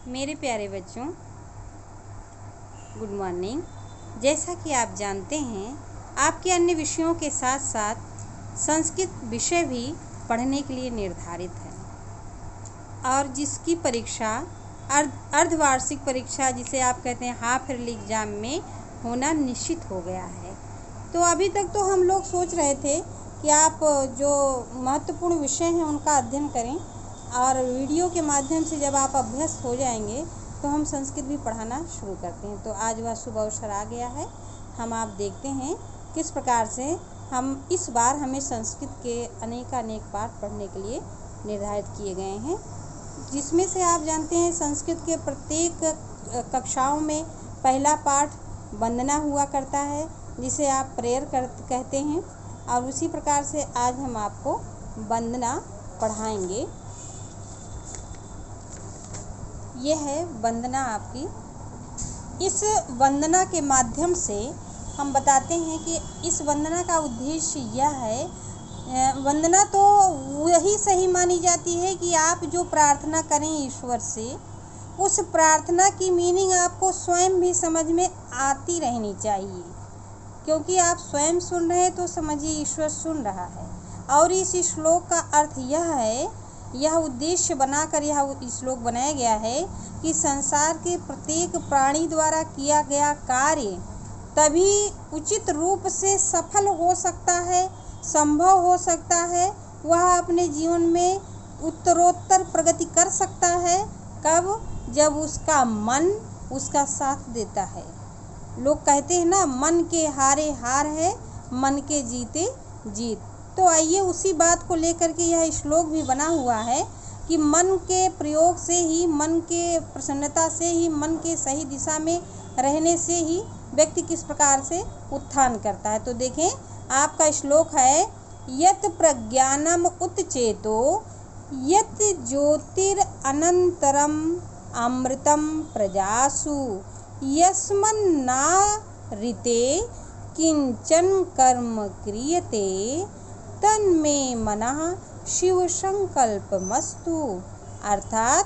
मेरे प्यारे बच्चों, गुड मॉर्निंग। जैसा कि आप जानते हैं, आपके अन्य विषयों के साथ साथ संस्कृत विषय भी पढ़ने के लिए निर्धारित है और जिसकी परीक्षा अर्धवार्षिक परीक्षा, जिसे आप कहते हैं हाफ ईयरली एग्ज़ाम में होना निश्चित हो गया है। तो अभी तक तो हम लोग सोच रहे थे कि आप जो महत्वपूर्ण विषय हैं उनका अध्ययन करें और वीडियो के माध्यम से जब आप अभ्यस्त हो जाएंगे तो हम संस्कृत भी पढ़ाना शुरू करते हैं। तो आज वह शुभ अवसर आ गया है। हम आप देखते हैं किस प्रकार से इस बार हमें संस्कृत के अनेक पाठ पढ़ने के लिए निर्धारित किए गए हैं, जिसमें से आप जानते हैं संस्कृत के प्रत्येक कक्षाओं में पहला पाठ वंदना हुआ करता है, जिसे आप प्रेयर कहते हैं। और उसी प्रकार से आज हम आपको वंदना पढ़ाएंगे। यह है वंदना आपकी। इस वंदना के माध्यम से हम बताते हैं कि इस वंदना का उद्देश्य यह है, वंदना तो वही सही मानी जाती है कि आप जो प्रार्थना करें ईश्वर से, उस प्रार्थना की मीनिंग आपको स्वयं भी समझ में आती रहनी चाहिए, क्योंकि आप स्वयं सुन रहे हैं तो समझिए ईश्वर सुन रहा है। और इस श्लोक का अर्थ यह है, यह उद्देश्य बनाकर यह श्लोक बनाया गया है कि संसार के प्रत्येक प्राणी द्वारा किया गया कार्य तभी उचित रूप से सफल हो सकता है, संभव हो सकता है, वह अपने जीवन में उत्तरोत्तर प्रगति कर सकता है। कब? जब उसका मन उसका साथ देता है। लोग कहते हैं ना, मन के हारे हार है, मन के जीते जीत। तो आइए उसी बात को लेकर के यह श्लोक भी बना हुआ है कि मन के प्रयोग से ही, मन के प्रसन्नता से ही, मन के सही दिशा में रहने से ही व्यक्ति किस प्रकार से उत्थान करता है। तो देखें, आपका श्लोक है, यत् प्रज्ञानम उत्चेतो यत् ज्योतिरनंतरम अमृतम प्रजासु यस्मन्ना ऋते किंचन कर्म क्रियते तन्मे मनः शिव संकल्पमस्तु। अर्थात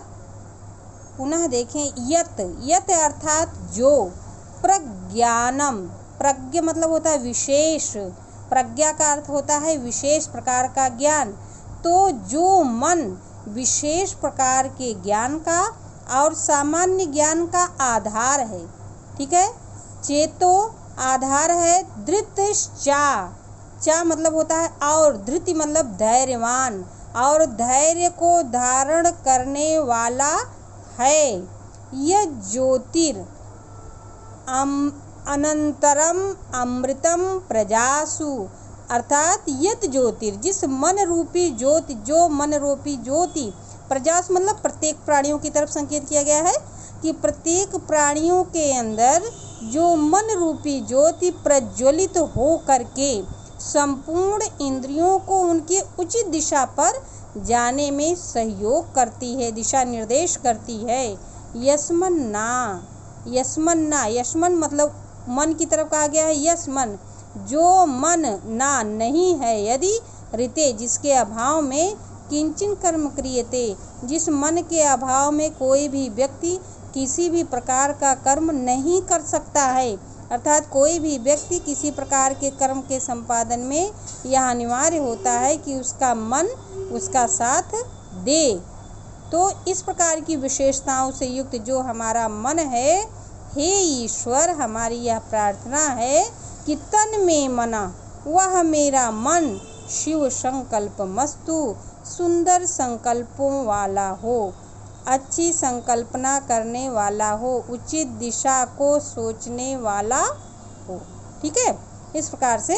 पुनः देखें, यत अर्थात जो, प्रज्ञानम, प्रज्ञ मतलब होता है विशेष, प्रज्ञा का अर्थ होता है विशेष प्रकार का ज्ञान। तो जो मन विशेष प्रकार के ज्ञान का और सामान्य ज्ञान का आधार है, ठीक है। चेतो आधार है, चा मतलब होता है और, धृति मतलब धैर्यवान, और धैर्य को धारण करने वाला है। यह ज्योतिर अनंतरम अमृतम प्रजासु, अर्थात यत ज्योतिर, जिस मन रूपी ज्योति, जो मन रूपी ज्योति, प्रजासु मतलब प्रत्येक प्राणियों की तरफ संकेत किया गया है कि प्रत्येक प्राणियों के अंदर जो मन रूपी ज्योति प्रज्वलित हो करके संपूर्ण इंद्रियों को उनके उचित दिशा पर जाने में सहयोग करती है, दिशा निर्देश करती है। यस्मन्ना, यस्मन मतलब मन की तरफ कहा गया है, यस्मन जो मन ना नहीं है, यदि ऋते जिसके अभाव में, किंचन कर्म क्रियते जिस मन के अभाव में कोई भी व्यक्ति किसी भी प्रकार का कर्म नहीं कर सकता है। अर्थात कोई भी व्यक्ति किसी प्रकार के कर्म के संपादन में यह अनिवार्य होता है कि उसका मन उसका साथ दे। तो इस प्रकार की विशेषताओं से युक्त जो हमारा मन है, हे ईश्वर, हमारी यह प्रार्थना है कि तन में मना, वह मेरा मन शिव संकल्प मस्तु, सुंदर संकल्पों वाला हो, अच्छी संकल्पना करने वाला हो, उचित दिशा को सोचने वाला हो। ठीक है, इस प्रकार से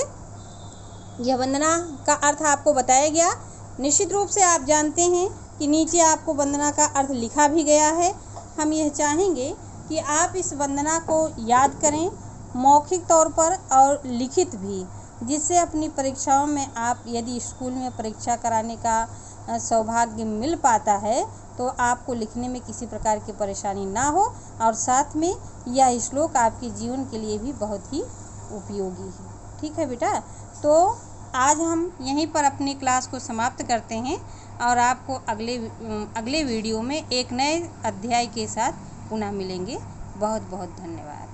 यह वंदना का अर्थ आपको बताया गया। निश्चित रूप से आप जानते हैं कि नीचे आपको वंदना का अर्थ लिखा भी गया है। हम यह चाहेंगे कि आप इस वंदना को याद करें, मौखिक तौर पर और लिखित भी, जिससे अपनी परीक्षाओं में आप, यदि स्कूल में परीक्षा कराने का सौभाग्य मिल पाता है तो आपको लिखने में किसी प्रकार की परेशानी ना हो, और साथ में यह श्लोक आपके जीवन के लिए भी बहुत ही उपयोगी है। ठीक है बेटा, तो आज हम यहीं पर अपनी क्लास को समाप्त करते हैं। और आपको अगले वीडियो में एक नए अध्याय के साथ पुनः मिलेंगे। बहुत बहुत धन्यवाद।